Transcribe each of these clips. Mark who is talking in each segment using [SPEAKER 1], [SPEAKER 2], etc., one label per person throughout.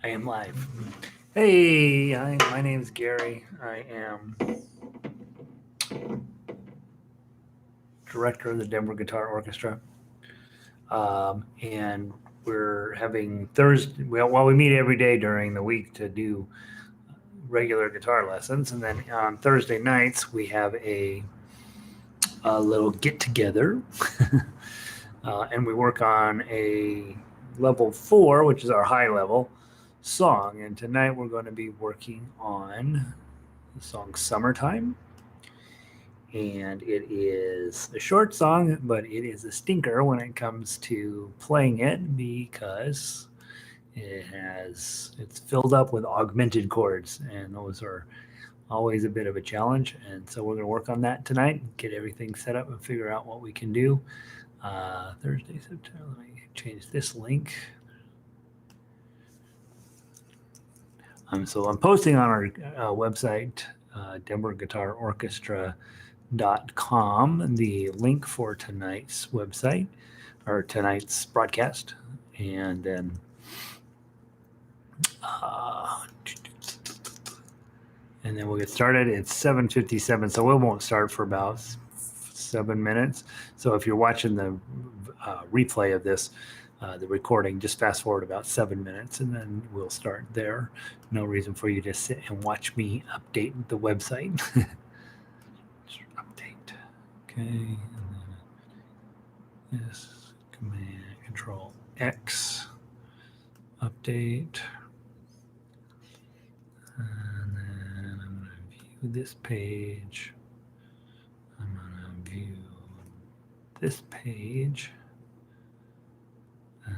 [SPEAKER 1] I am live. Hey, my name is Gary. I am director of the Denver Guitar Orchestra. And we're having Thursday, well, we meet every day during the week to do regular guitar lessons. And then on Thursday nights, we have a little get together. And we work on a level 4, which is our high level song. And tonight we're going to be working on the song Summertime. And it is a short song, but it is a stinker when it comes to playing it because it's filled up with augmented chords, and those are always a bit of a challenge. And so we're going to work on that tonight, get everything set up and figure out what we can do. Thursday, September, let me change this link. So I'm posting on our website, denverguitarorchestra.com, the link for tonight's website or tonight's broadcast. And then we'll get started. It's 7:57, so we won't start for about 7 minutes. So if you're watching the replay of this, the recording, just fast forward about 7 minutes and then we'll start there. No reason for you to sit and watch me update the website. Update. Okay. And then this Command Control X. Update. And then I'm going to view this page. I'm going to view this page. And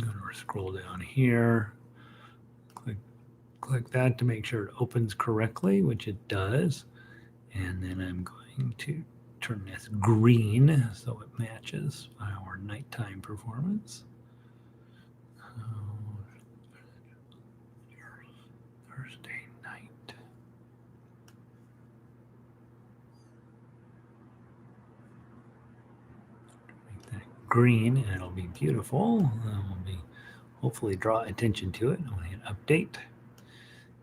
[SPEAKER 1] then I'm going to scroll down here. Click that to make sure it opens correctly, which it does. And then I'm going to turn this green so it matches our nighttime performance. Thursday night. Make that green and it'll be beautiful. That will be hopefully draw attention to it. I'm going to hit update.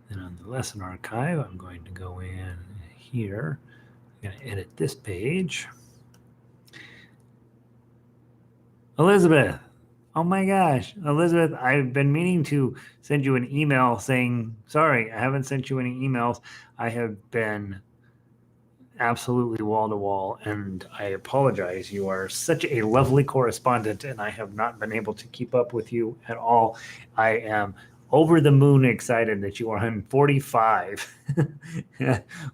[SPEAKER 1] Then on the lesson archive, I'm going to go in here. I'm going to edit this page. Elizabeth. Oh my gosh, Elizabeth, I've been meaning to send you an email saying, sorry, I haven't sent you any emails. I have been absolutely wall to wall, and I apologize. You are such a lovely correspondent, and I have not been able to keep up with you at all. I am over the moon excited that you are on 45,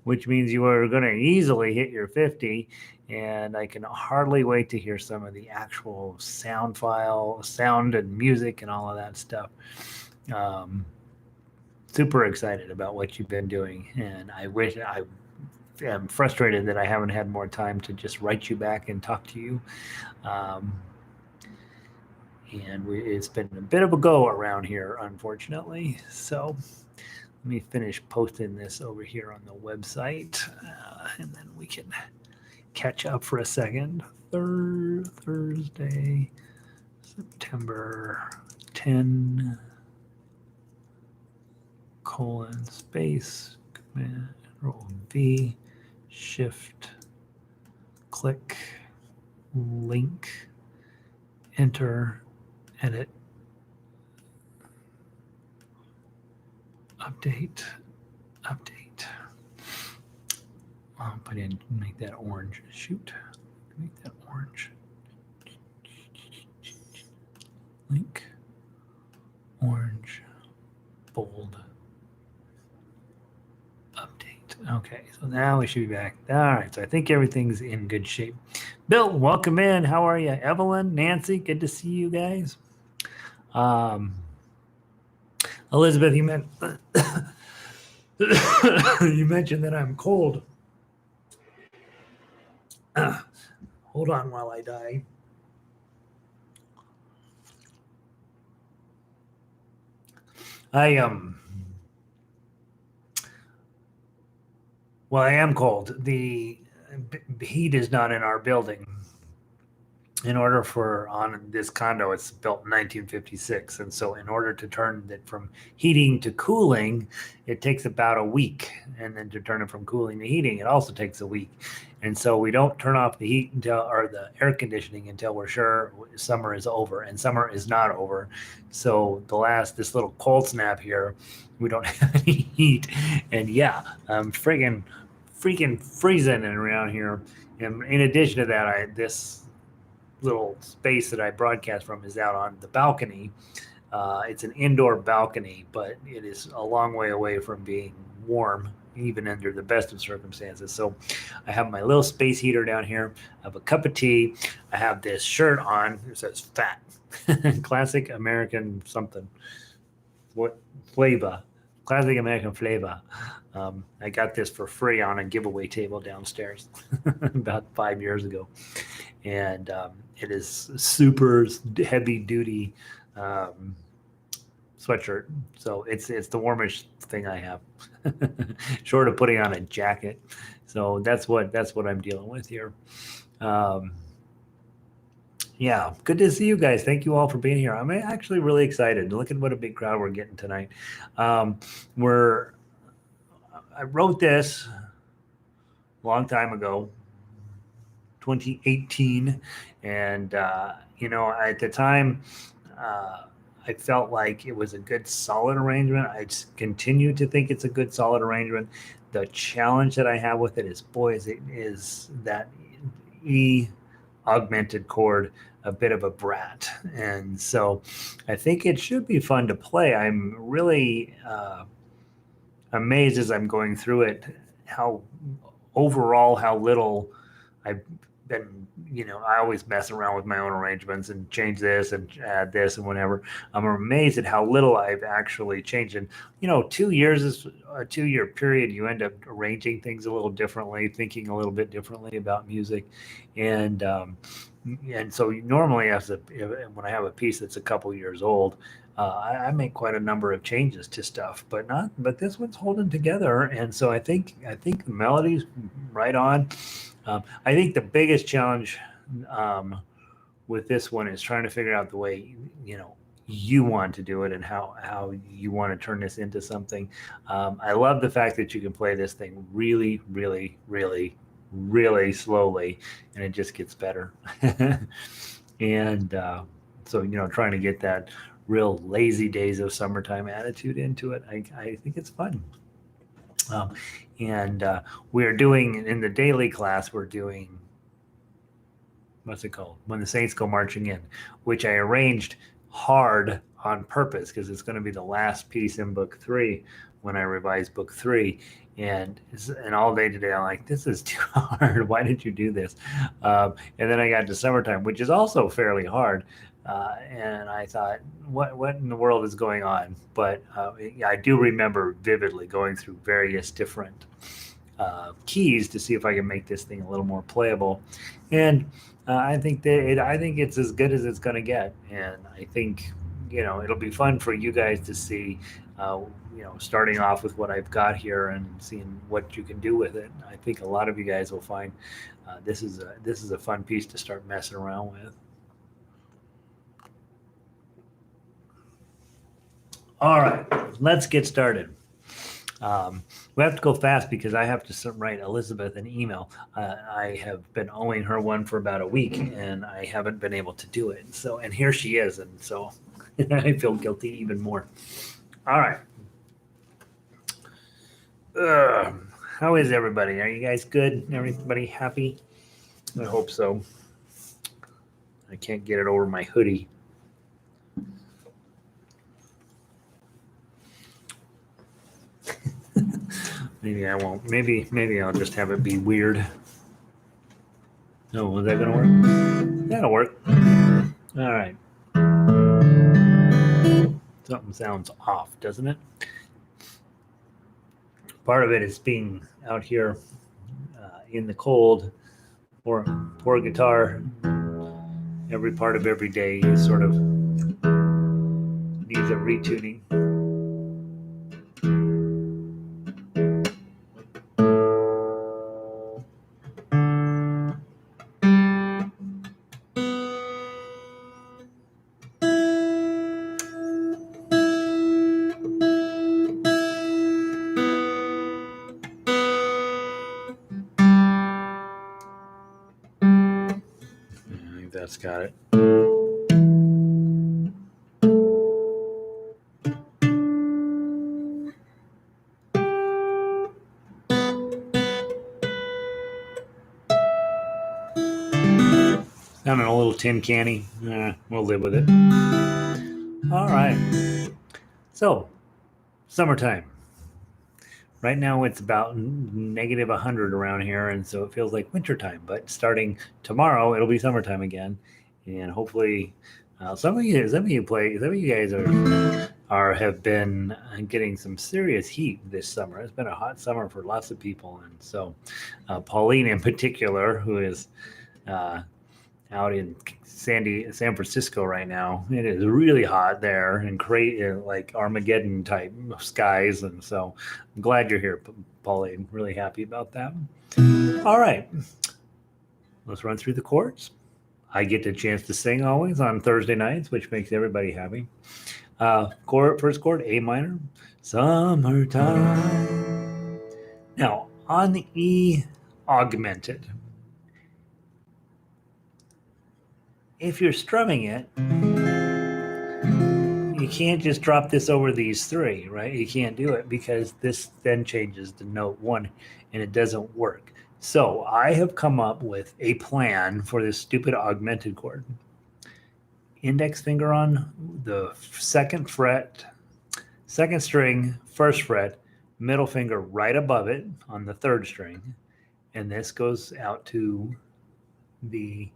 [SPEAKER 1] which means you are going to easily hit your 50. And I can hardly wait to hear some of the actual sound and music and all of that stuff. Super excited about what you've been doing. And I am frustrated that I haven't had more time to just write you back and talk to you. It's been a bit of a go around here, unfortunately. So let me finish posting this over here on the website, and then we can catch up for a second. Thursday, September 10, space, Command, Control V, Shift, click, link, enter, edit, update. I'll put in, make that orange. Shoot, make that orange. Link, orange, bold, update. Okay, so now we should be back. All right, so I think everything's in good shape. Bill, welcome in. How are you? Evelyn, Nancy, good to see you guys. Elizabeth, you mentioned that I'm cold. Hold on while I die. Well, I am cold. The heat is not in our building. in order for on this condo, it's built in 1956, and so in order to turn it from heating to cooling, it takes about a week, and then to turn it from cooling to heating, it also takes a week. And so we don't turn off the heat until, or the air conditioning, until we're sure summer is over, and summer is not over. So this little cold snap here, we don't have any heat, and yeah, I'm freaking freezing around here. And in addition to that, this little space that I broadcast from is out on the balcony. It's an indoor balcony, but it is a long way away from being warm, even under the best of circumstances. So I have my little space heater down here. I have a cup of tea. I have this shirt on. It says fat. Classic American something. What flavor? Classic American flavor. I got this for free on a giveaway table downstairs about 5 years ago. And it is super heavy duty sweatshirt. So it's the warmest thing I have, short of putting on a jacket. So that's what I'm dealing with here. Yeah, good to see you guys. Thank you all for being here. I'm actually really excited. Look at what a big crowd we're getting tonight. I wrote this a long time ago, 2018, and at the time, I felt like it was a good, solid arrangement. I just continue to think it's a good, solid arrangement. The challenge that I have with it is, boy, is that E augmented chord a bit of a brat, and so I think it should be fun to play. I'm really amazed as I'm going through it how little I've been, I always mess around with my own arrangements and change this and add this and whatever. I'm amazed at how little I've actually changed. And, 2 years is a 2-year period. You end up arranging things a little differently, thinking a little bit differently about music. And so normally when I have a piece that's a couple years old, I make quite a number of changes to stuff, but this one's holding together. And so I think the melody's right on. I think the biggest challenge with this one is trying to figure out the way you want to do it and how you want to turn this into something. I love the fact that you can play this thing really, really, really, really slowly, and it just gets better. And so trying to get that real lazy days of summertime attitude into it, I think it's fun. And we're doing, in the daily class, we're doing, what's it called? When the Saints Go Marching In, which I arranged hard on purpose because it's going to be the last piece in book 3 when I revise book 3. And all day today, I'm like, this is too hard. Why did you do this? And then I got to summertime, which is also fairly hard. And I thought, what in the world is going on? But I do remember vividly going through various different keys to see if I can make this thing a little more playable. And I think it's as good as it's going to get. And I think it'll be fun for you guys to see. Starting off with what I've got here and seeing what you can do with it. I think a lot of you guys will find this is a fun piece to start messing around with. All right, let's get started. We have to go fast because I have to write Elizabeth an email. I have been owing her one for about a week, and I haven't been able to do it. So, and here she is, and so I feel guilty even more. All right. How is everybody? Are you guys good? Everybody happy? I hope so. I can't get it over my hoodie. Maybe I won't. Maybe I'll just have it be weird. No, is that gonna work? That'll work. All right. Something sounds off, doesn't it? Part of it is being out here in the cold, or poor guitar. Every part of every day is sort of needs a retuning. It's got it. Sounding a little tin canny. We'll live with it. All right. So, summertime. Right now it's about negative 100 around here, and so it feels like wintertime. But starting tomorrow, it'll be summertime again, and hopefully, some of you guys have been getting some serious heat this summer. It's been a hot summer for lots of people, and so Pauline in particular, who is out in San Francisco right now. It is really hot there and like Armageddon type skies. And so I'm glad you're here, Pauline. Really happy about that. All right. Let's run through the chords. I get the chance to sing always on Thursday nights, which makes everybody happy. First chord, A minor, summertime. Now, on the E augmented, if you're strumming it, you can't just drop this over these three, right? You can't do it because this then changes to note 1 and it doesn't work. So I have come up with a plan for this stupid augmented chord. Index finger on the second fret, second string, first fret, middle finger right above it on the third string. And this goes out to the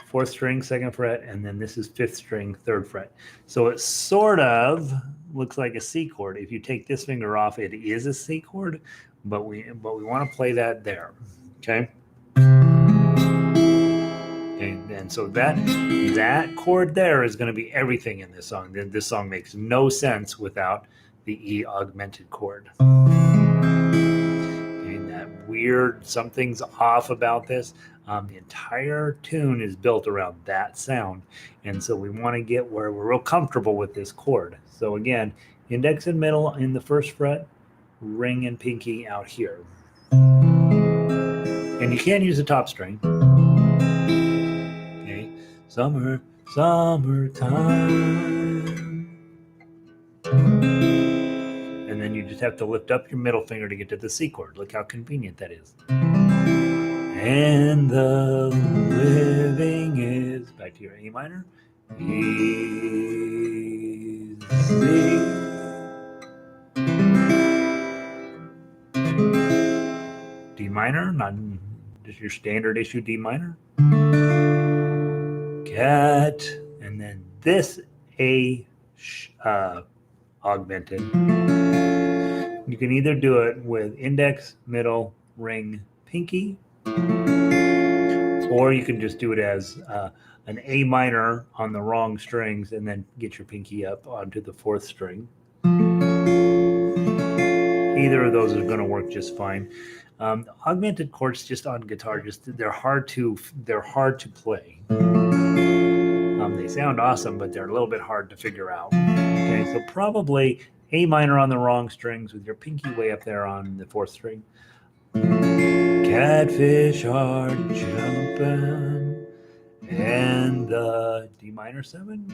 [SPEAKER 1] fourth string, second fret, and then this is fifth string, third fret. So it sort of looks like a C chord. If you take this finger off, it is a C chord, but we want to play that there. Okay. And so that chord there is going to be everything in this song. This song makes no sense without the E augmented chord. And that weird, something's off about this. The entire tune is built around that sound. And so we want to get where we're real comfortable with this chord. So again, index and middle in the first fret, ring and pinky out here. And you can use the top string. Okay, summertime. And then you just have to lift up your middle finger to get to the C chord. Look how convenient that is. And the living is, back to your A minor, easy. D minor, not just your standard issue D minor. Cat, and then this A augmented. You can either do it with index, middle, ring, pinky, or you can just do it as an A minor on the wrong strings and then get your pinky up onto the fourth string. Either of those are going to work just fine. Augmented chords just on guitar, they're hard to play. They sound awesome, but they're a little bit hard to figure out. Okay, so probably A minor on the wrong strings with your pinky way up there on the fourth string. Catfish are jumping, and the D minor 7.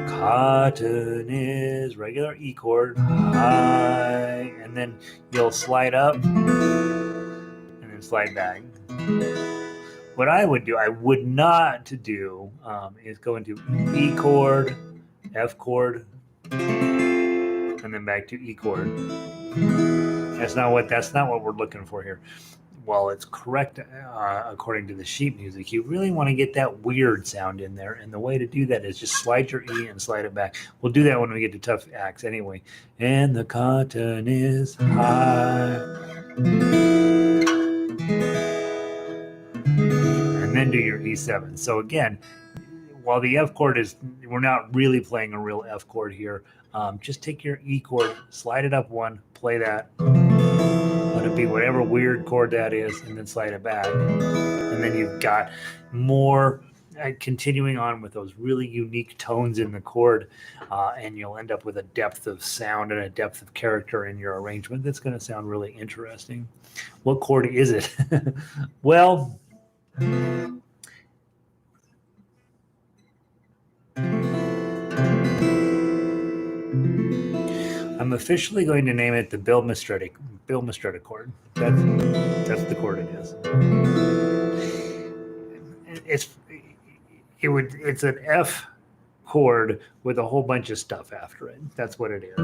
[SPEAKER 1] Cotton is regular E chord, high, and then you'll slide up and then slide back. What I would not do is go into E chord, F chord, and then back to E chord. That's not what we're looking for here. Well, it's correct according to the sheet music. You really want to get that weird sound in there, and the way to do that is just slide your E and slide it back. We'll do that when we get to tough acts anyway. And the cotton is high. And then do your E7. So again, while the F chord we're not really playing a real F chord here. Just take your E chord, slide it up 1, play that. Let it be whatever weird chord that is, and then slide it back. And then you've got more continuing on with those really unique tones in the chord, and you'll end up with a depth of sound and a depth of character in your arrangement that's going to sound really interesting. What chord is it? Well, I'm officially going to name it the Bill Mistretta chord. That's the chord it is. It's an F chord with a whole bunch of stuff after it. That's what it is.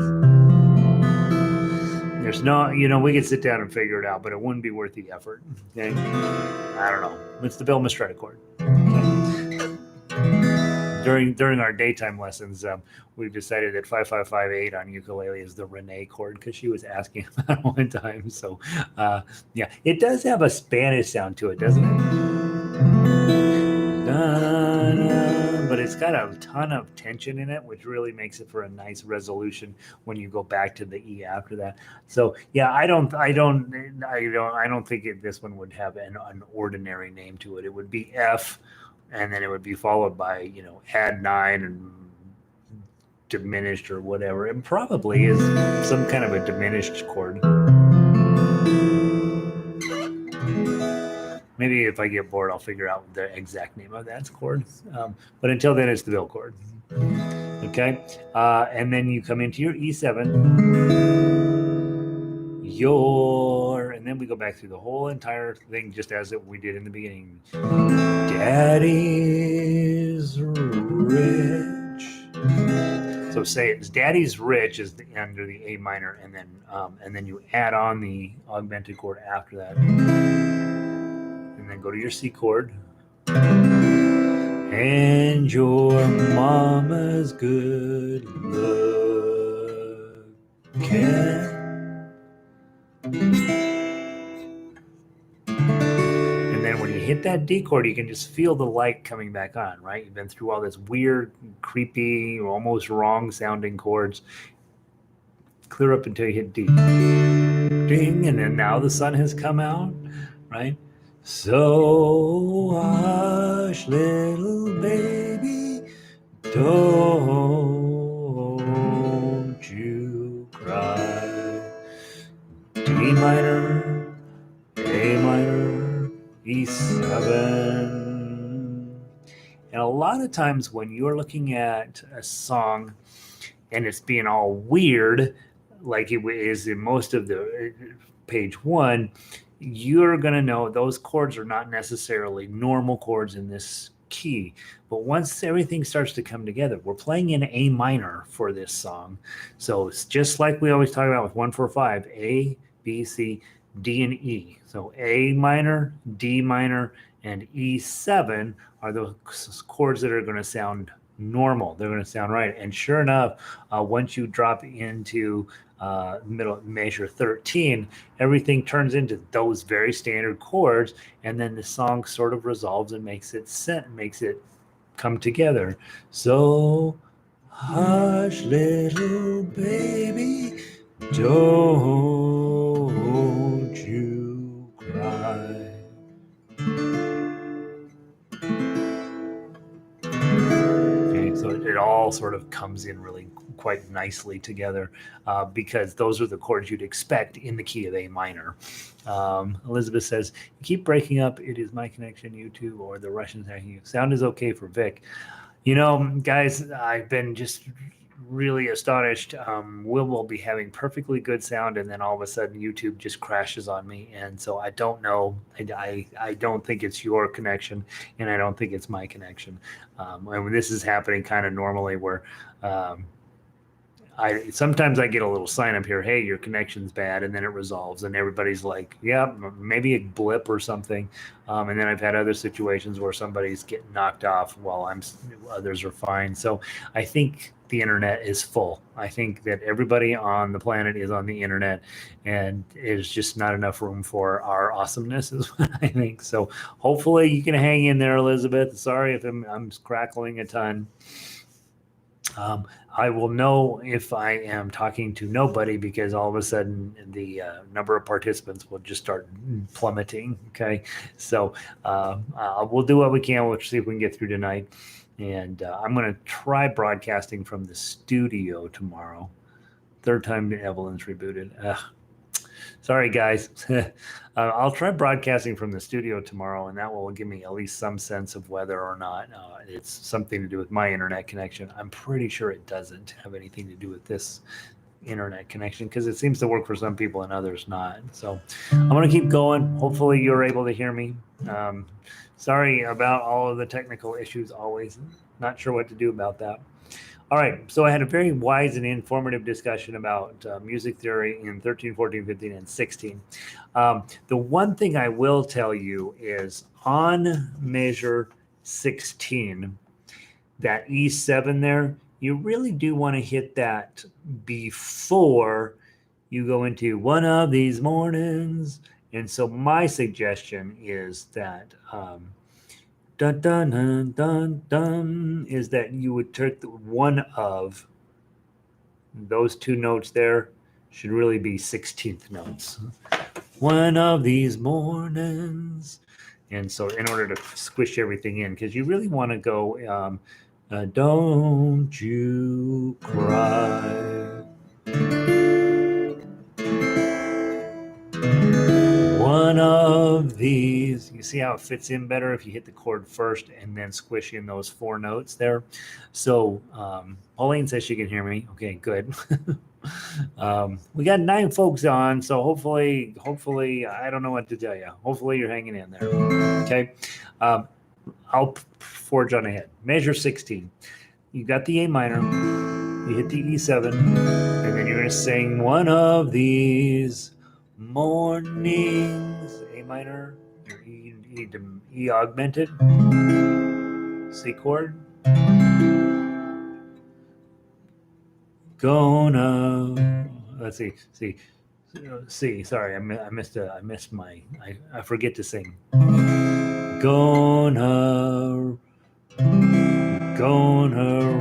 [SPEAKER 1] There's no, we could sit down and figure it out, but it wouldn't be worth the effort. Okay? I don't know. It's the Bill Mistretta chord. During our daytime lessons, we've decided that 5558 on ukulele is the Renee chord because she was asking about it one time. So, yeah, it does have a Spanish sound to it, doesn't it? But it's got a ton of tension in it, which really makes it for a nice resolution when you go back to the E after that. So, yeah, I don't think this one would have an ordinary name to it. It would be F. And then it would be followed by, add 9 and diminished or whatever. It probably is some kind of a diminished chord. Maybe if I get bored, I'll figure out the exact name of that chord. But until then, it's the Bill chord. Okay? And then you come into your E7. And then we go back through the whole entire thing just as we did in the beginning. Daddy's rich. So say it's Daddy's rich is under the A minor, and then you add on the augmented chord after that, and then go to your C chord. And your mama's good looking. And then when you hit that D chord, you can just feel the light coming back on, right? You've been through all this weird, creepy, almost wrong sounding chords. Clear up until you hit D. Ding, and then now the sun has come out, right? So hush, little baby, don't you cry. D minor, A minor, E7. And a lot of times when you're looking at a song and it's being all weird, like it is in most of the page 1, you're going to know those chords are not necessarily normal chords in this key. But once everything starts to come together, we're playing in A minor for this song. So it's just like we always talk about with 1-4-5, A, B, C, D, and E. So A minor, D minor, and E7 are the chords that are going to sound normal. They're going to sound right. And sure enough, once you drop into middle measure 13, everything turns into those very standard chords, and then the song sort of resolves and makes it come together. So hush, little baby, don't you cry. Okay, so it all sort of comes in really quite nicely together because those are the chords you'd expect in the key of A minor. Elizabeth says, you keep breaking up. It is my connection, YouTube, or the Russians hacking you. Sound is okay for Vic. Guys, I've been just really astonished. Will be having perfectly good sound, and then all of a sudden YouTube just crashes on me. And so I don't know. I don't think it's your connection, and I don't think it's my connection. And this is happening kind of normally where sometimes I get a little sign up here, hey, your connection's bad, and then it resolves, and everybody's like, yeah, maybe a blip or something. And then I've had other situations where somebody's getting knocked off while others are fine. So I think the internet is full. I think that everybody on the planet is on the internet, and there's just not enough room for our awesomeness, is what I think. So hopefully you can hang in there, Elizabeth. Sorry if I'm crackling a ton. I will know if I am talking to nobody because all of a sudden the number of participants will just start plummeting. Okay. So we'll do what we can. We'll see if we can get through tonight. And I'm going to try broadcasting from the studio tomorrow. Third time Evelyn's rebooted. Sorry, guys. I'll try broadcasting from the studio tomorrow, and that will give me at least some sense of whether or not it's something to do with my internet connection. I'm pretty sure it doesn't have anything to do with this internet connection, because it seems to work for some people and others not. So I'm going to keep going. Hopefully you're able to hear me. Sorry about all of the technical issues always. Not sure what to do about that. All right, so I had a very wise and informative discussion about music theory in 13, 14, 15, and 16. The one thing I will tell you is on measure 16, that E7 there, you really do want to hit that before you go into one of these mornings. And so my suggestion is that dun dun dun dun dun is that you would take the one of those two notes there should really be 16th notes. One of these mornings. And so in order to squish everything in, because you really want to go don't you cry. One of these, you see how it fits in better if you hit the chord first and then squish in those four notes there. So Pauline says she can hear me. Okay, good. We got 9 folks on, so hopefully, I don't know what to tell you. Hopefully you're hanging in there. Okay. I'll forge on ahead. Measure 16. You got the A minor, you hit the E7, and then you're going to sing one of these mornings. A minor, your E augmented, C chord. Gonna, let's see, C. Sorry, I missed my. I forget to sing. Gonna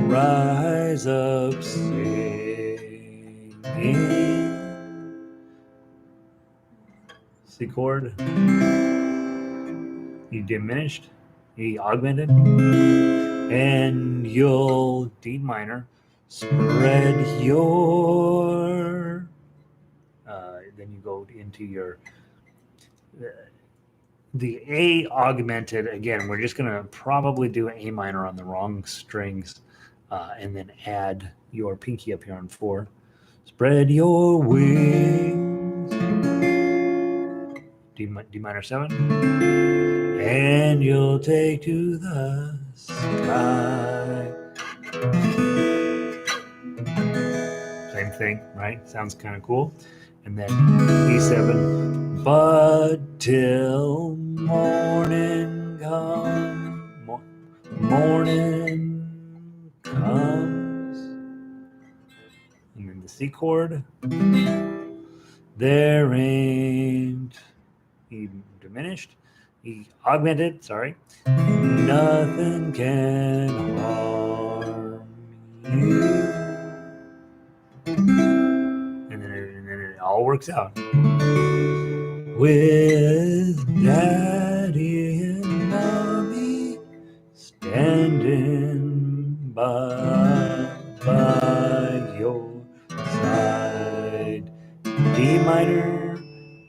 [SPEAKER 1] rise up singing. C chord. You diminished. E augmented. And you'll D minor. Spread your. Then you go into your. The A augmented, again, we're just going to probably do A minor on the wrong strings and then add your pinky up here on 4. Spread your wings. D minor 7. And you'll take to the sky. Same thing, right? Sounds kind of cool. And then E7. But till morning comes, and then the C chord, there ain't E diminished, E augmented, sorry, nothing can harm you, and then it all works out. With Daddy and Mommy standing by your side. D minor,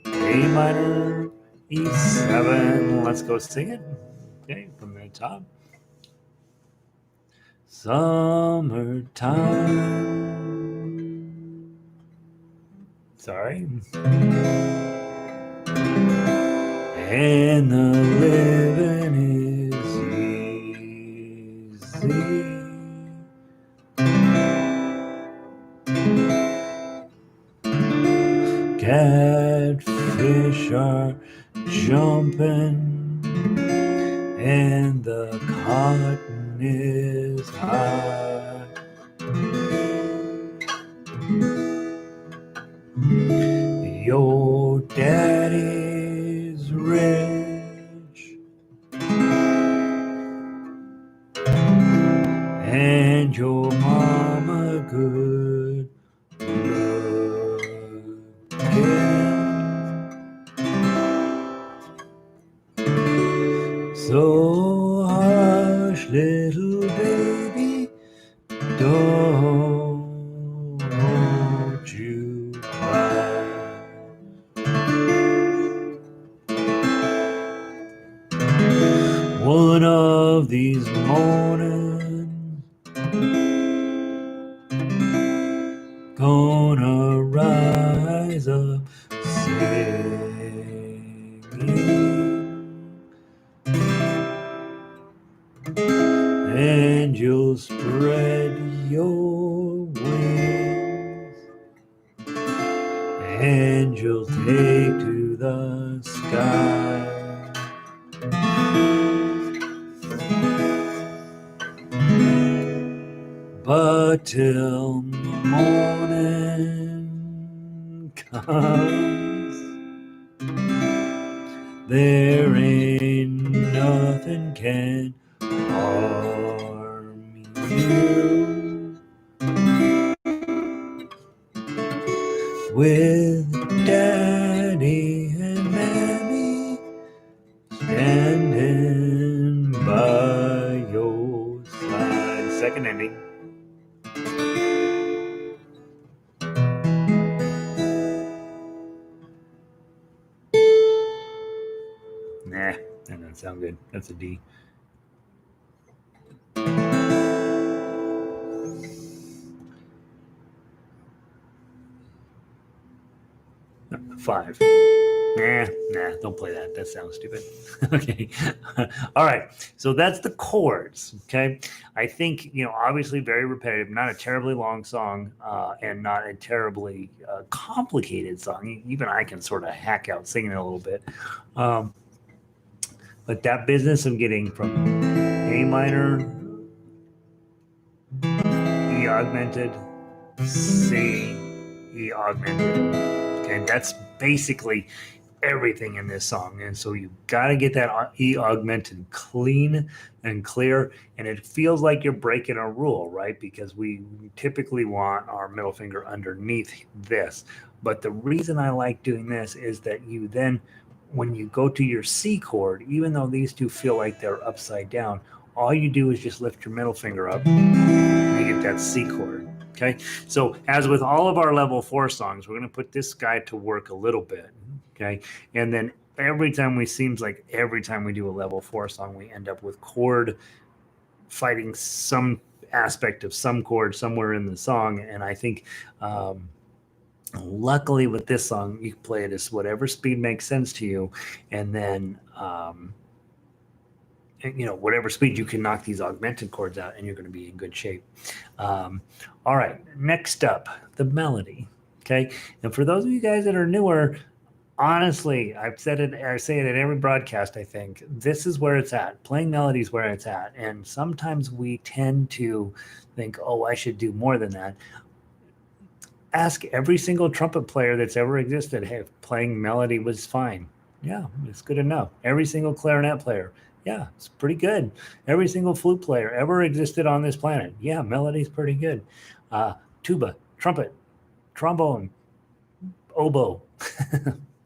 [SPEAKER 1] A minor, E7. Let's go sing it. Okay, from the top. Summertime. Sorry. And the living is easy. Catfish are jumping, and the cotton is high. Your daddy's rich, and your mama good looking. So hush, little baby, don't you cry. One of these mornings, gonna spread your wings, and you'll take to the sky. But till morning comes, there ain't nothing can harm you. With Daddy and Mammy standing by your side. Second ending. Nah, that doesn't sound good. That's a D. Five. Nah, don't play that. That sounds stupid. Okay. All right. So that's the chords. Okay. I think, obviously very repetitive, not a terribly long song, and not a terribly complicated song. Even I can sort of hack out singing it a little bit. But that business of getting from A minor, E augmented, C, E augmented. Okay. That's basically everything in this song, and so you got to get that E augmented clean and clear, and it feels like you're breaking a rule, right? Because we typically want our middle finger underneath this, but the reason I like doing this is that you then, when you go to your C chord, even though these two feel like they're upside down, all you do is just lift your middle finger up and you get that C chord. Okay, so as with all of our level 4 songs, we're going to put this guy to work a little bit. Okay, and then every time we do a level 4 song, we end up with chord fighting some aspect of some chord somewhere in the song. And I think luckily with this song, you can play it as whatever speed makes sense to you, and then whatever speed you can knock these augmented chords out, and you're going to be in good shape. All right, next up, the melody. Okay, and for those of you guys that are newer, honestly, I say it at every broadcast, I think, this is where it's at. Playing melody is where it's at. And sometimes we tend to think, oh, I should do more than that. Ask every single trumpet player that's ever existed, hey, if playing melody was fine. Yeah, it's good enough. Every single clarinet player, yeah, it's pretty good. Every single flute player ever existed on this planet, yeah, melody's pretty good. Tuba, trumpet, trombone, oboe.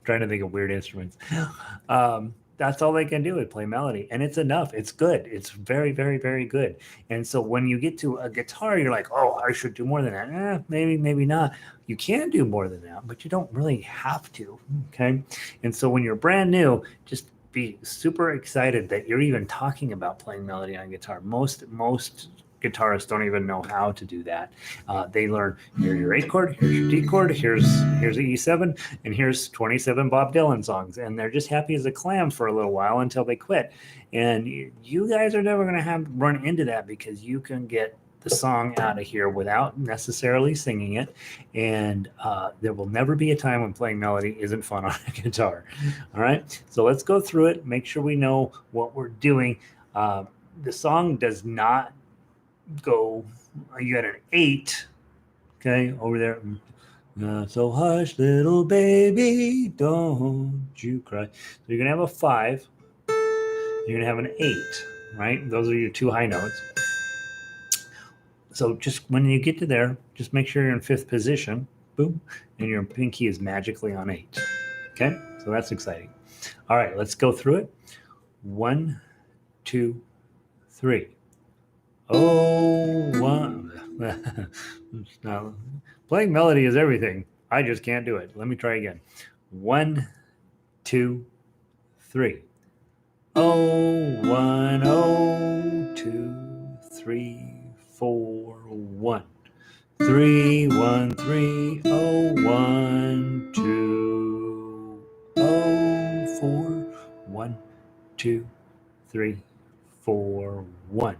[SPEAKER 1] Trying to think of weird instruments. That's all they can do is play melody, and it's enough. It's good. It's very, very, very good. And so when you get to a guitar, you're like, oh, I should do more than that. Maybe not. You can do more than that, but you don't really have to. Okay. And so when you're brand new, just be super excited that you're even talking about playing melody on guitar. Most guitarists don't even know how to do that. They learn, here's your A chord, here's your D chord, here's an E7, and here's 27 Bob Dylan songs, and they're just happy as a clam for a little while until they quit. And you guys are never going to run into that, because you can get the song out of here without necessarily singing it, and there will never be a time when playing melody isn't fun on a guitar. All right, so let's go through it, make sure we know what we're doing. The song does not go, you got an 8, okay, over there. So hush, little baby, don't you cry. So you're gonna have a 5, you're gonna have an 8, right? Those are your 2 high notes. So just when you get to there, just make sure you're in 5th position, boom, and your pinky is magically on 8. Okay, so that's exciting. All right, let's go through it. 1, 2, 3. Oh, one. Now, playing melody is everything. I just can't do it. Let me try again. 1, 2, 3. Oh, 1, oh, 2, 3, 4, 1. 3, 1, 3, oh, 1, 2, oh, 4, 1, 2, 3, 4, 1.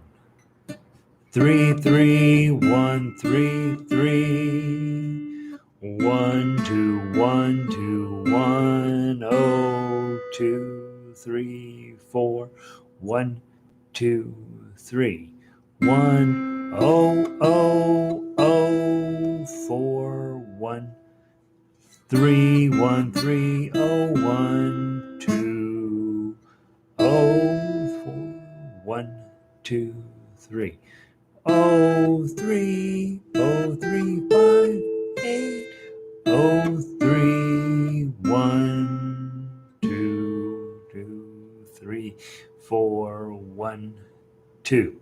[SPEAKER 1] 3 3 1 3 3 1 2 1 2 1 0 2 3 4 1 2 3 1 0 0 0 4 1 3 1 3 0 1 2 0 4 1 2 3 0 3 0 3 5 8 0 3 1 2 2 3 4 1 2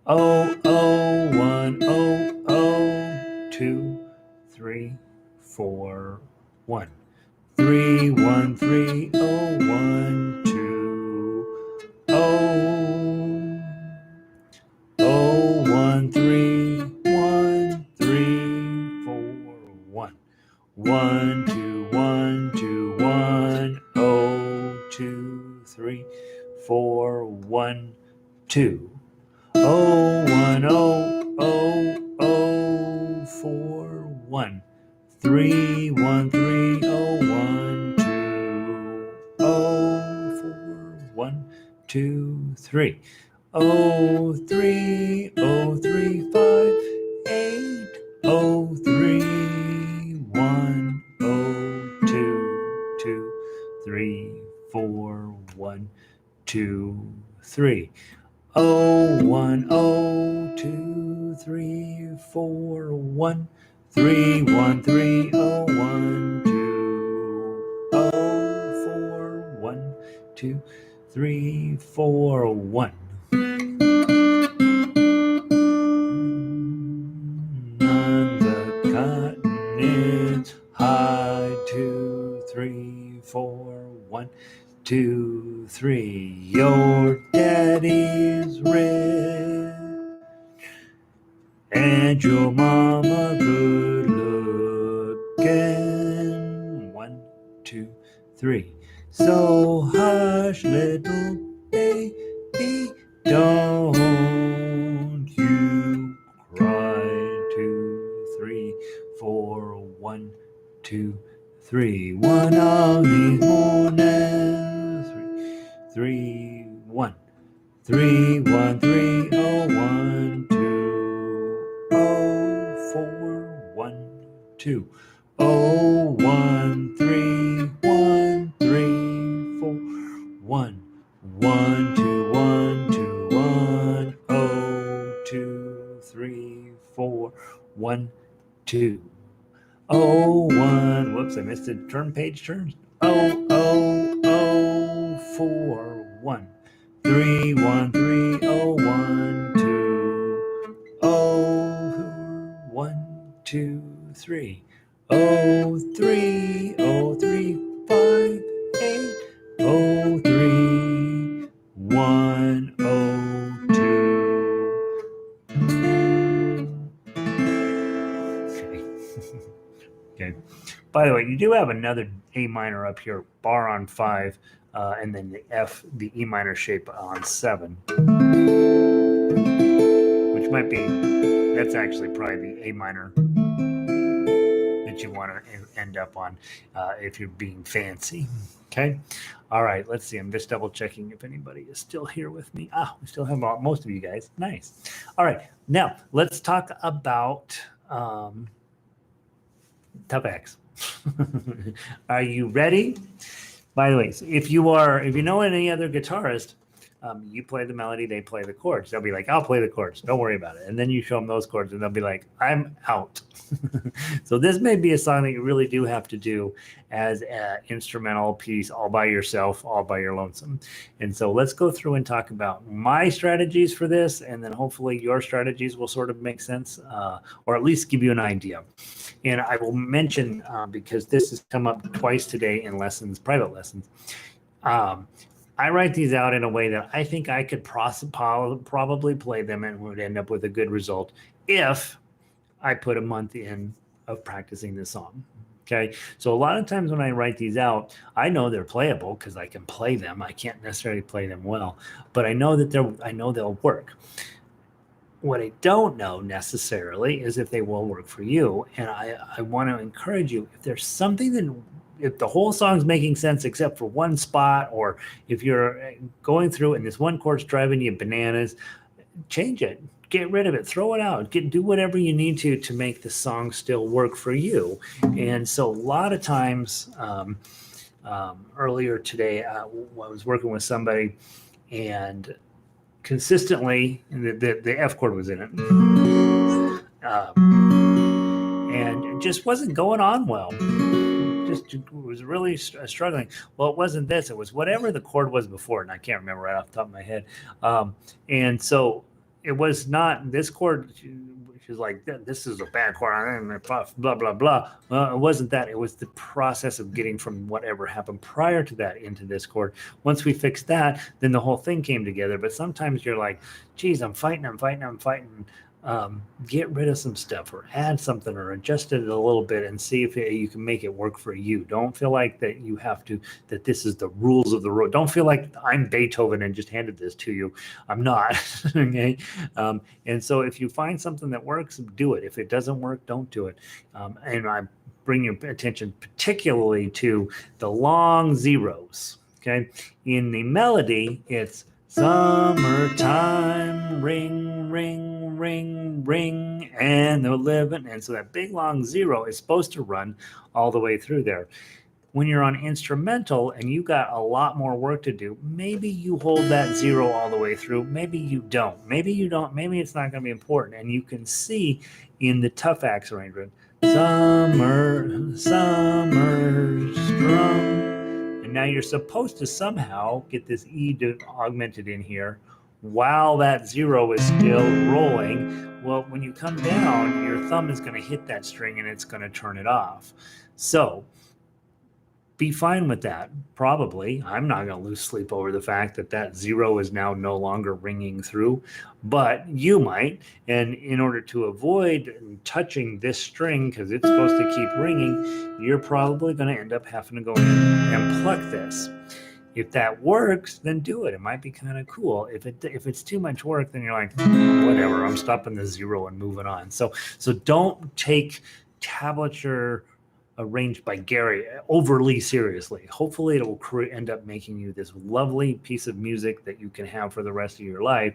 [SPEAKER 1] 0 0 1 0 0 2 3 4 1 3 1 3 0 1 2 0 0 1 3 1 3 4 1 1 2 1 2 1 0 2 3 4 1 2 0 1 0 0 0 4 1 3 1 3 0 1 2 0 4 1 2 3 0 3 0 3 5 8 0 3 1 0 2 2 3 4 1 2 3 0 1 0 2 3 4 1 3 1 3 0 1 2 0 4 1 2 3 4 1 on the cotton is high 2 3 4 1 2 3 your daddy's red and your mama good looking 1 2 3 so hush little baby don't you cry 2 3 4 1 2 3 1 of these mornings 3 1 3 1 3 0 1 2 0 4 1 2 0 1 3 1 3 4 1 1 2 1 2 1 0 2 3 4 1 2 0 1 whoops I missed it turn page turns 0 0 0 4 1 3 1 3 0 1 2 0 1 2 3 0 3 0 3 5 8 0 3 1 0 2 okay. By the way, you do have another A minor up here, bar on 5, and then the F, the E minor shape on 7, which might be, that's actually probably the A minor that you want to end up on if you're being fancy. Okay. All right. Let's see. I'm just double checking if anybody is still here with me. We still have most of you guys. Nice. All right. Now let's talk about tough X. Are you ready? By the way, if you know any other guitarist, you play the melody, they play the chords. They'll be like, I'll play the chords. Don't worry about it. And then you show them those chords and they'll be like, I'm out. So this may be a song that you really do have to do as an instrumental piece all by yourself, all by your lonesome. And so let's go through and talk about my strategies for this. And then hopefully your strategies will sort of make sense or at least give you an idea. And I will mention, because this has come up twice today in lessons, private lessons, I write these out in a way that I think I could probably play them and would end up with a good result if I put a month in of practicing this song. Okay. So a lot of times when I write these out, I know they're playable because I can play them. I can't necessarily play them well, but I know that they'll work. What I don't know necessarily is if they will work for you. And I want to encourage you, if there's something that, if the whole song's making sense except for one spot, or if you're going through and this one chord's driving you bananas, change it, get rid of it, throw it out, do whatever you need to make the song still work for you. And so a lot of times, earlier today, I was working with somebody, and consistently the F chord was in it, and it just wasn't going on well. Just was really struggling. Well, it wasn't this; it was whatever the chord was before, and I can't remember right off the top of my head. And so it was not this chord. She's like, this is a bad chord, blah blah blah. Well, it wasn't that. It was the process of getting from whatever happened prior to that into this chord. Once we fixed that, then the whole thing came together. But sometimes you're like, geez, I'm fighting. Get rid of some stuff, or add something, or adjust it a little bit, and see if you can make it work for you. Don't feel like that you have to, that this is the rules of the road. Don't feel like I'm Beethoven and just handed this to you. I'm not. Okay. And so if you find something that works, do it. If it doesn't work, don't do it. And I bring your attention particularly to the long zeros. Okay. In the melody, it's summertime, ring, ring, ring, ring, and they're living. And so that big long zero is supposed to run all the way through there. When you're on instrumental and you got a lot more work to do, maybe you hold that zero all the way through. Maybe you don't. Maybe you don't. Maybe it's not going to be important. And you can see in the tough axe arrangement, summer, summer, strum. And now you're supposed to somehow get this E augmented in here while that zero is still rolling. Well, when you come down, your thumb is going to hit that string and it's going to turn it off. So be fine with that, probably. I'm not going to lose sleep over the fact that that zero is now no longer ringing through, but you might. And in order to avoid touching this string, because it's supposed to keep ringing, you're probably going to end up having to go in and pluck this. If that works, then do it. It might be kind of cool. If it's too much work, then you're like, whatever, I'm stopping the zero and moving on. So don't take tablature arranged by Gary overly seriously. Hopefully it will end up making you this lovely piece of music that you can have for the rest of your life.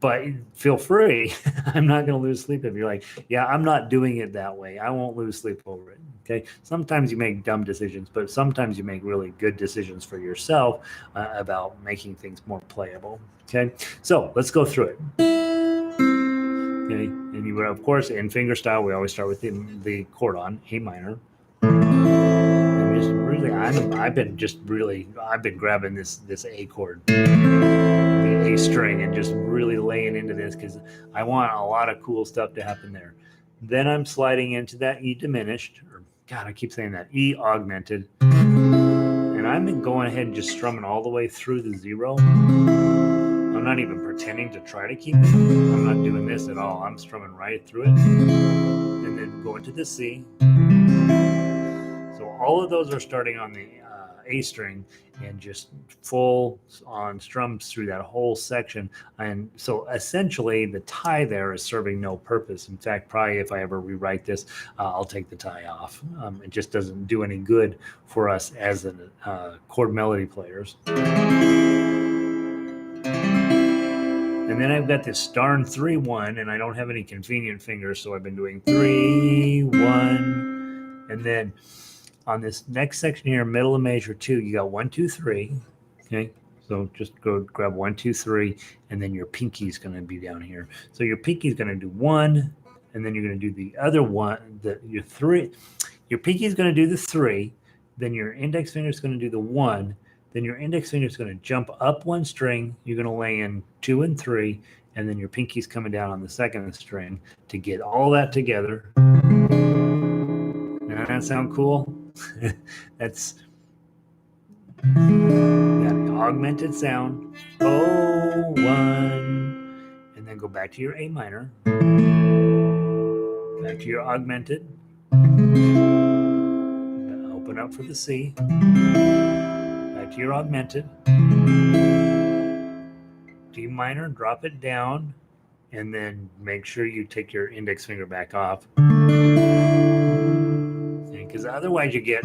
[SPEAKER 1] But feel free. I'm not going to lose sleep if you're like, yeah, I'm not doing it that way. I won't lose sleep over it. Okay. Sometimes you make dumb decisions, but sometimes you make really good decisions for yourself about making things more playable. Okay. So let's go through it. Okay. And you would, of course, in fingerstyle, we always start with the chord on A minor. And just really, I've been grabbing this A chord, the A string, and just really laying into this because I want a lot of cool stuff to happen there. Then I'm sliding into that E diminished, or God, I keep saying that, E augmented. And I'm going ahead and just strumming all the way through the zero. I'm not even pretending to try to keep it. I'm not doing this at all. I'm strumming right through it. And then going to the C. So all of those are starting on the A string and just full on strums through that whole section. And so essentially the tie there is serving no purpose. In fact, probably if I ever rewrite this, I'll take the tie off. It just doesn't do any good for us as chord melody players. And then I've got this darn 3-1, and I don't have any convenient fingers, so I've been doing 3-1, and then on this next section here, middle of measure 2, you got 1, 2, 3. Okay, so just go grab 1, 2, 3, and then your pinky is going to be down here. So your pinky is going to do 1, and then you're going to do the other one. Your 3. Your pinky is going to do the 3. Then your index finger is going to do the 1. Then your index finger is going to jump up one string. You're going to lay in 2 and 3, and then your pinky's coming down on the second string to get all that together. Doesn't that sound cool? That's that augmented sound. Oh, 1, and then go back to your A minor. Back to your augmented. Open up for the C. Back to your augmented. D minor, drop it down. and then make sure you take your index finger back off, because otherwise you get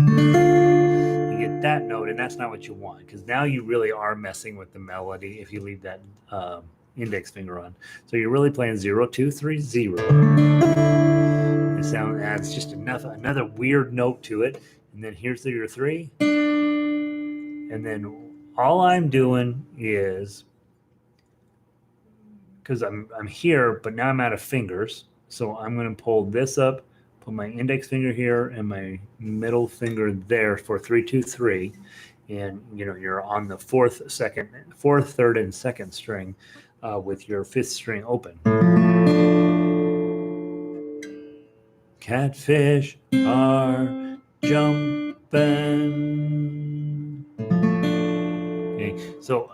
[SPEAKER 1] that note, and that's not what you want, because now you really are messing with the melody if you leave that index finger on. So you're really playing 0, 2, 3, 0. It adds just another weird note to it, and then here's your 3, and then all I'm doing is, because I'm here, but now I'm out of fingers, so I'm going to pull this up, put my index finger here and my middle finger there for 3, 2, 3, and you're on the fourth, third, and second string with your fifth string open. Catfish are jumping. Okay, so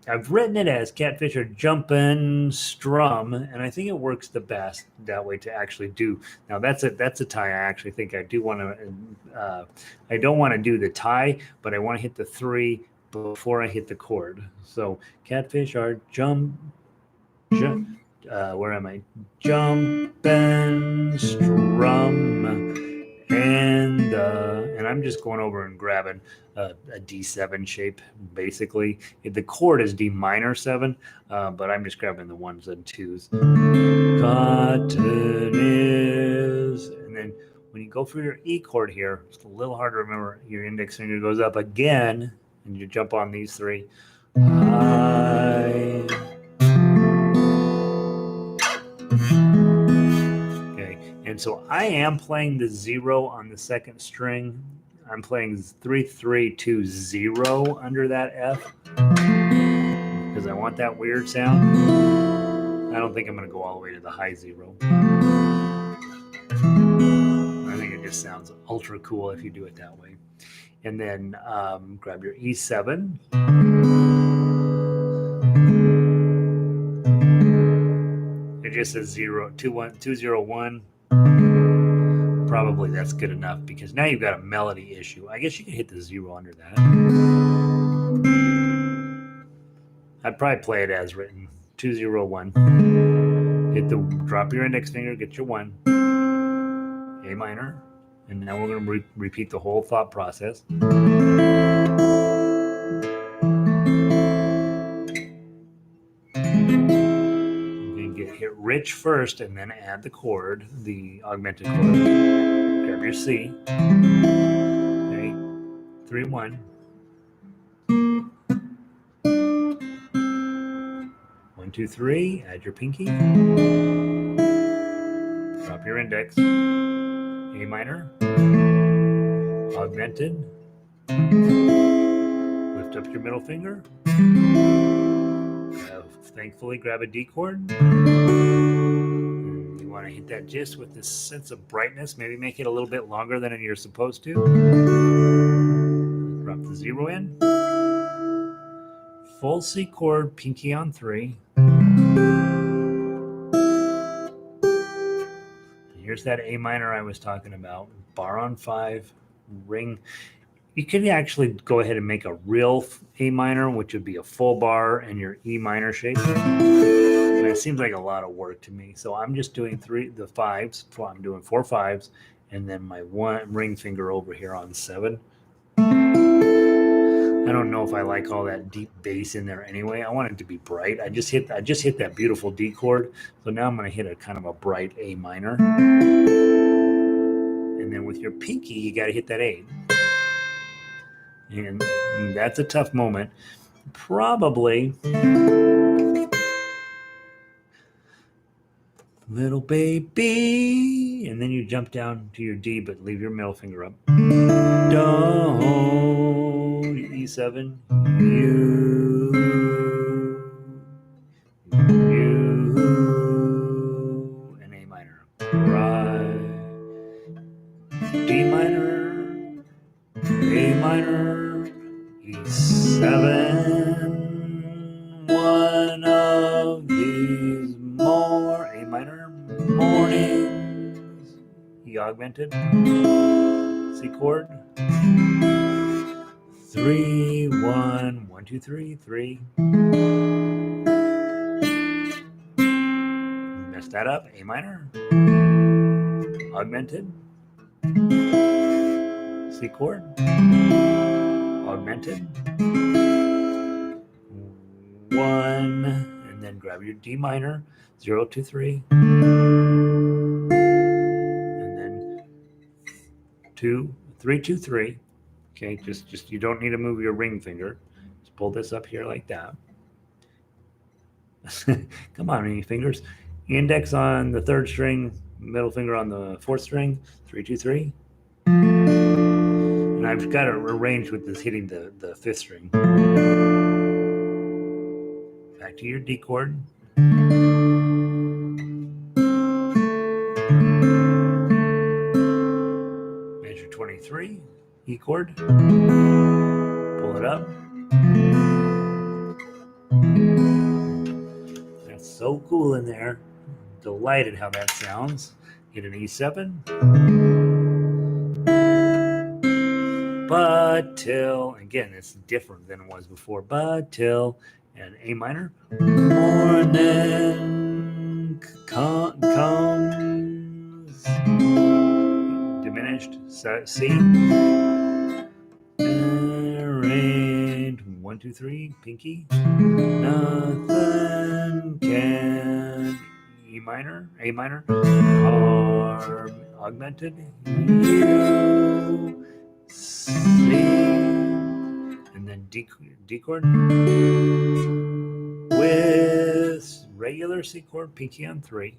[SPEAKER 1] I've written it as catfish are jumping strum, and I think it works the best that way to actually do. Now that's a tie. I actually think I do want to. I don't want to do the tie, but I want to hit the 3 before I hit the chord. So catfish are jump. Where am I? Jumping strum, and I'm just going over and grabbing a D7 shape, basically. The chord is D minor 7, but I'm just grabbing the 1s and 2s. Cotton is, and then when you go for your E chord here, it's a little hard to remember. Your index finger goes up again, and you jump on these 3. I. Okay, and so I am playing the 0 on the second string. I'm playing 3, 3, 2, 0 under that F because I want that weird sound. I don't think I'm going to go all the way to the high 0. I think it just sounds ultra cool if you do it that way. And then grab your E7. It just says 0, 2, 1, 2, 0, 1. Probably that's good enough because now you've got a melody issue. I guess you could hit the 0 under that. I'd probably play it as written. 2, 0, 1. Drop your index finger, get your 1. A minor. And now we're going to repeat the whole thought process. Hit rich first and then add the chord, the augmented chord. Grab your C. Okay. 3, 1. 1, 2, 3. Add your pinky. Drop your index. A minor. Augmented. Lift up your middle finger. Thankfully, grab a D chord. You want to hit that just with this sense of brightness. Maybe make it a little bit longer than you're supposed to. Drop the 0 in. Full C chord, pinky on 3. Here's that A minor I was talking about. Bar on 5, ring. You could actually go ahead and make a real A minor, which would be a full bar and your E minor shape. And it seems like a lot of work to me. So I'm just doing the 5s. I'm doing 4 5s, and then my 1 ring finger over here on 7. I don't know if I like all that deep bass in there anyway. I want it to be bright. I just hit that beautiful D chord. So now I'm going to hit a kind of a bright A minor. And then with your pinky, you got to hit that A. And that's a tough moment. Probably little baby, and then you jump down to your D, but leave your middle finger up. Do, E7, you, and A minor. Right. D minor, A minor, E7, one of these more, A minor, mornings, E augmented, C chord, 3, 1, 1, 2, 3, 3. that up, A minor, augmented, C chord, augmented, 1, and then grab your D minor, 0, 2, 3, and then 2, 3, 2, 3. Okay, just you don't need to move your ring finger. Just pull this up here like that. Come on, any fingers. Index on the 3rd string, middle finger on the 4th string, 3, 2, 3. And I've got it arranged with this hitting the 5th string. Back to your D chord. Measure 23, E chord. Pull it up. That's so cool in there. Delighted how that sounds. Hit an E7. But till, again, it's different than it was before. But till, and A minor. Morning comes. Diminished. C. And 1, 2, 3, pinky. Nothing can. E minor, A minor. Augmented. You see. And then D chord. With regular C chord, pinky on 3.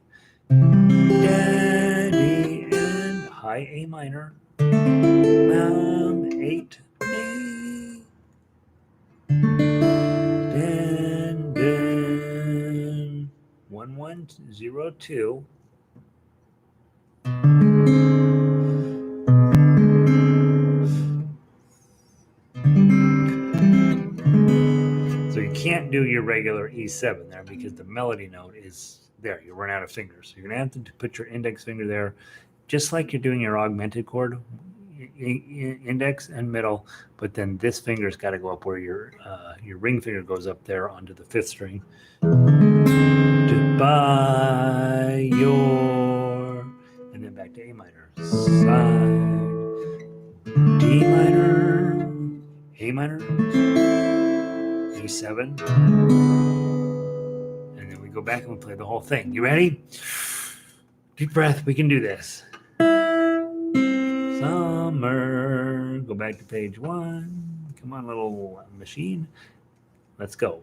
[SPEAKER 1] Daddy and high A minor. 8 A. Then 1, 1, 0, 2. So you can't do your regular E7 there because the melody note is there. You run out of fingers. So you're going to have to put your index finger there, just like you're doing your augmented chord, index and middle, but then this finger's got to go up where your ring finger goes up there onto the 5th string. By your, and then back to A minor. Side, D minor, A minor, E7, and then we go back and we play the whole thing. You ready? Deep breath. We can do this. Summer. Go back to page 1. Come on, little machine. Let's go.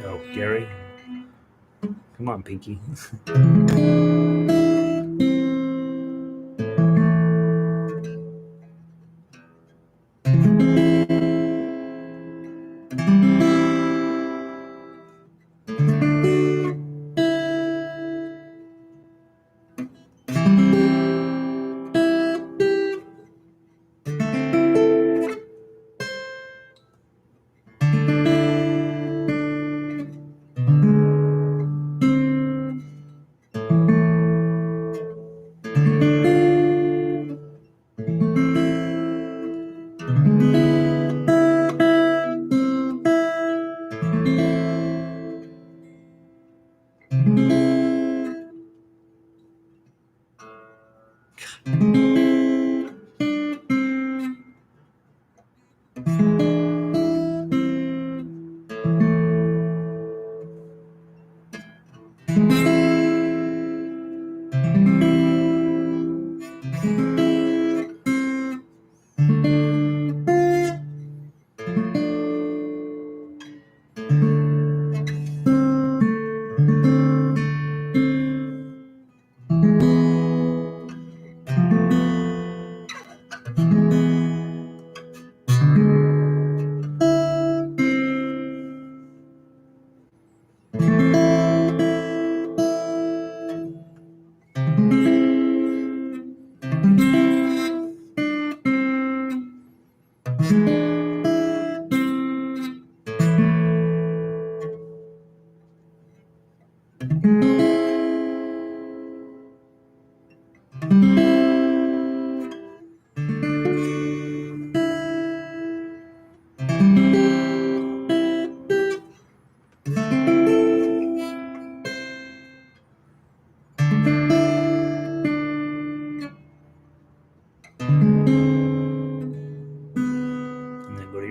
[SPEAKER 1] Oh, Gary. Come on, Pinky.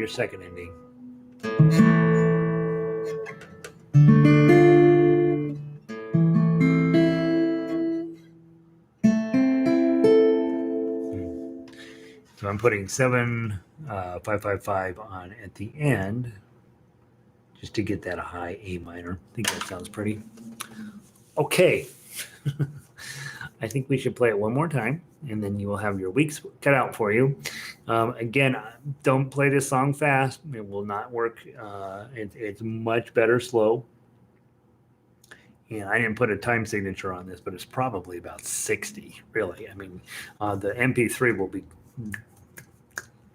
[SPEAKER 1] your second ending. So I'm putting 7 555 on at the end just to get that high A minor. I think that sounds pretty. Okay. I think we should play it one more time, and then you will have your weeks cut out for you. Again, don't play this song fast. It will not work. It's much better slow. And I didn't put a time signature on this, but it's probably about 60, really. I mean, the MP3 will be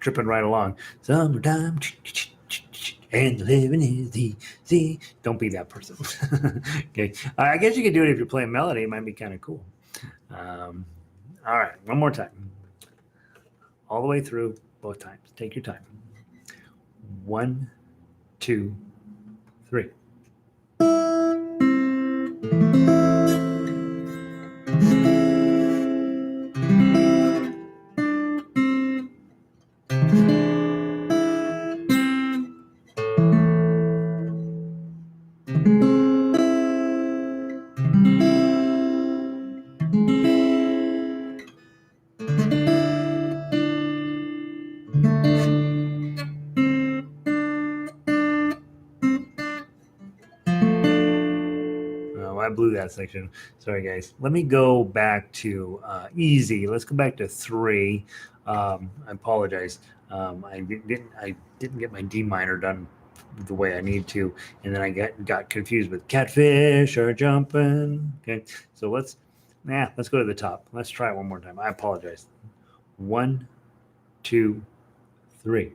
[SPEAKER 1] tripping right along. Summertime, and the living is easy. Don't be that person. Okay. I guess you could do it if you're playing melody. It might be kind of cool. All right, one more time. All the way through, both times. Take your time. 1, 2, 3. I blew that section. Sorry, guys. Let me go back to easy. Let's go back to 3. I apologize. I didn't get my D minor done the way I need to, and then I got confused with catfish are jumping. Okay, so let's go to the top. Let's try it one more time. I apologize. 1, 2, 3.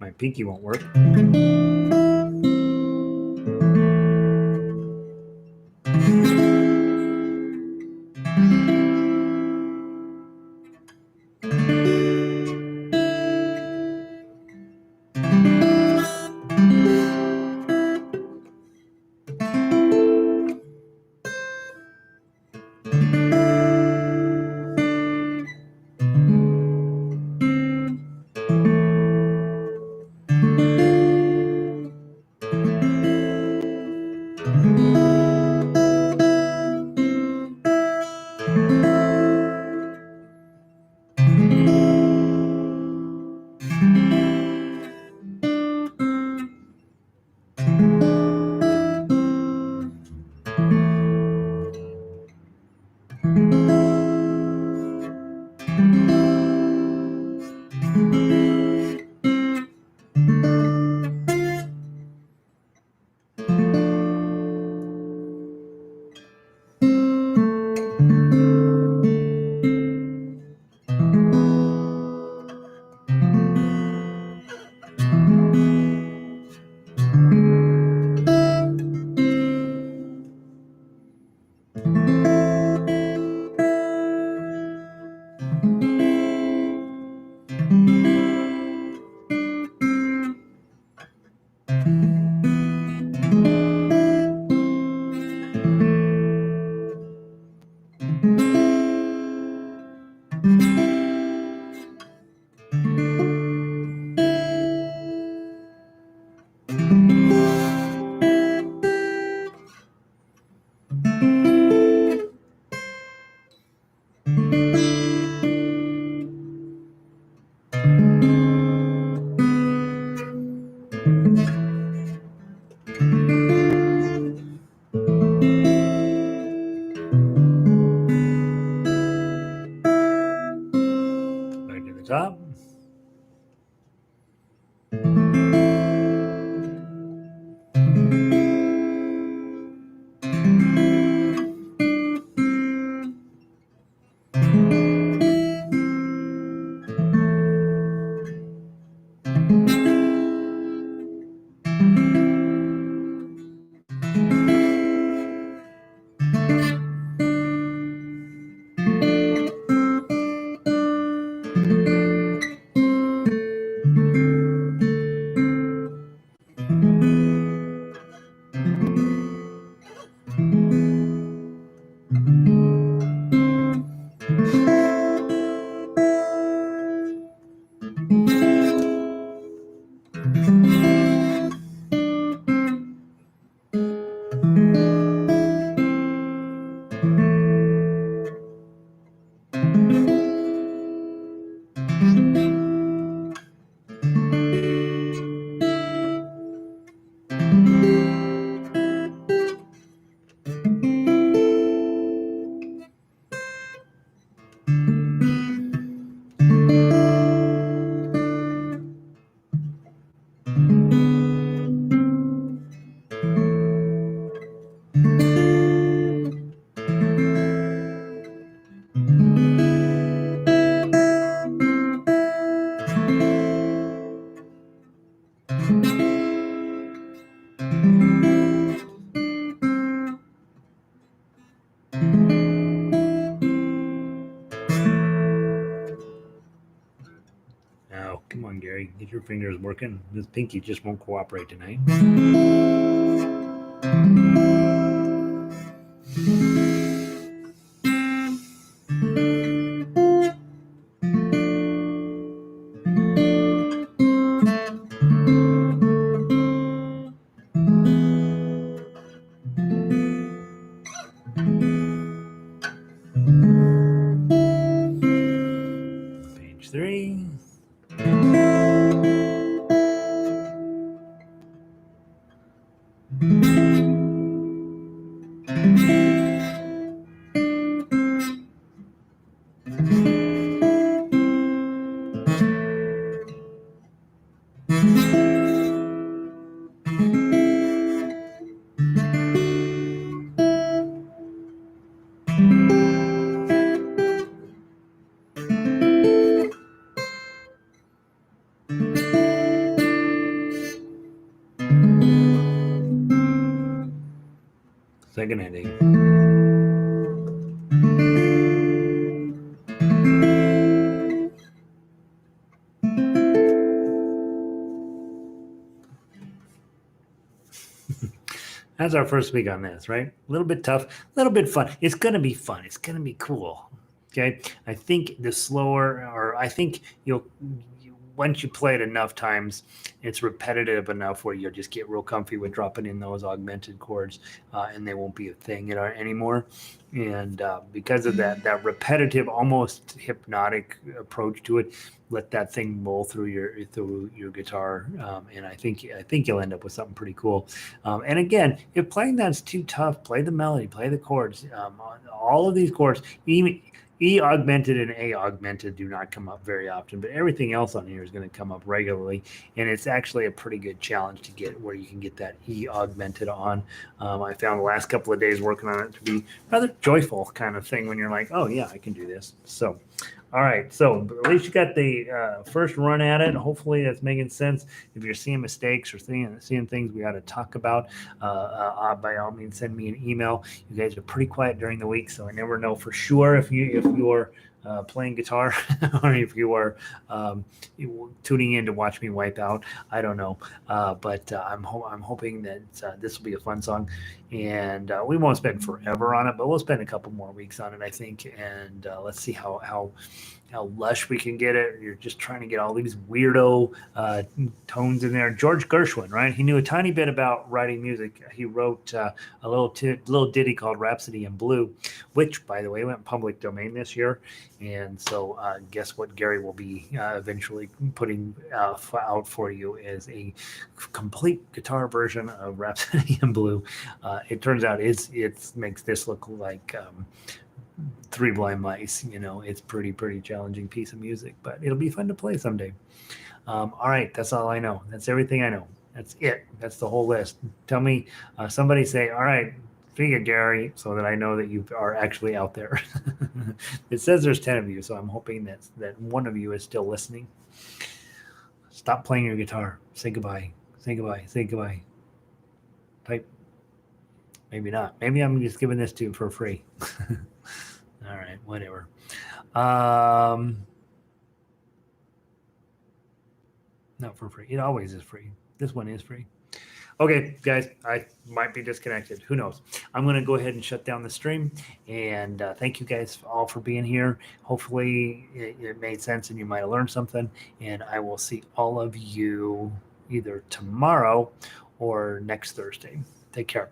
[SPEAKER 1] My pinky won't work. Now, come on, Gary, get your fingers working. This pinky just won't cooperate tonight. Page 3. Second ending. That's our first week on this, right? A little bit tough, a little bit fun. It's going to be fun. It's going to be cool. Okay. I think the slower, or I think once you play it enough times, it's repetitive enough where you'll just get real comfy with dropping in those augmented chords, and they won't be a thing anymore. And because of that repetitive, almost hypnotic approach to it, let that thing roll through your guitar, and I think you'll end up with something pretty cool. And again, if playing that's too tough, play the melody, play the chords. All of these chords, even E augmented and A augmented do not come up very often, but everything else on here is going to come up regularly, and it's actually a pretty good challenge to get where you can get that E augmented on. I found the last couple of days working on it to be rather joyful kind of thing when you're like, oh yeah, I can do this. So all right, so at least you got the first run at it. Hopefully that's making sense. If you're seeing mistakes or seeing things we ought to talk about, by all means, send me an email. You guys are pretty quiet during the week, so I never know for sure if you're playing guitar or if you are tuning in to watch me wipe out. I don't know, but I'm hoping that this will be a fun song, and we won't spend forever on it, but we'll spend a couple more weeks on it, I think, and let's see how lush we can get it. You're just trying to get all these weirdo tones in there. George Gershwin, right? He knew a tiny bit about writing music. He wrote a little ditty called Rhapsody in Blue, which, by the way, went public domain this year. And so guess what Gary will be eventually putting out for you is a complete guitar version of Rhapsody in Blue. It turns out it makes this look like Three Blind Mice. It's pretty challenging piece of music, but it'll be fun to play someday. All right, that's all I know. That's everything I know. That's it. That's the whole list. Tell me, somebody say, all right, speak it, Gary, so that I know that you are actually out there. It says there's 10 of you, so I'm hoping that one of you is still listening. Stop playing your guitar. Say goodbye. Say goodbye. Say goodbye. Type. Maybe not. Maybe I'm just giving this to you for free. All right, whatever. Not for free. It always is free. This one is free. Okay, guys, I might be disconnected. Who knows? I'm going to go ahead and shut down the stream. And thank you guys all for being here. Hopefully it made sense and you might have learned something. And I will see all of you either tomorrow or next Thursday. Take care.